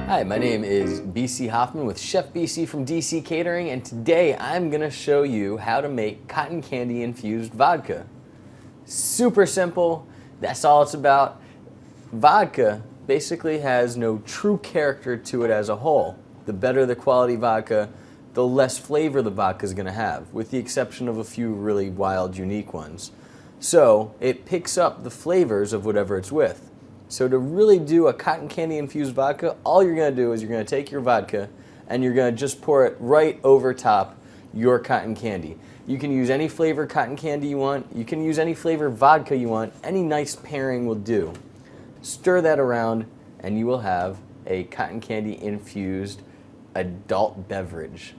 Hi, my name is BC Hoffman with Chef BC from DC Catering, and today I'm going to show you how to make cotton candy infused vodka. Super simple, that's all it's about. Vodka basically has no true character to it as a whole. The better the quality vodka, the less flavor the vodka is going to have, with the exception of a few really wild, unique ones. So it picks up the flavors of whatever it's with. So to really do a cotton candy infused vodka, all you're going to do is you're going to take your vodka and you're going to just pour it right over top your cotton candy. You can use any flavor cotton candy you want. You can use any flavor vodka you want. Any nice pairing will do. Stir that around and you will have a cotton candy infused adult beverage.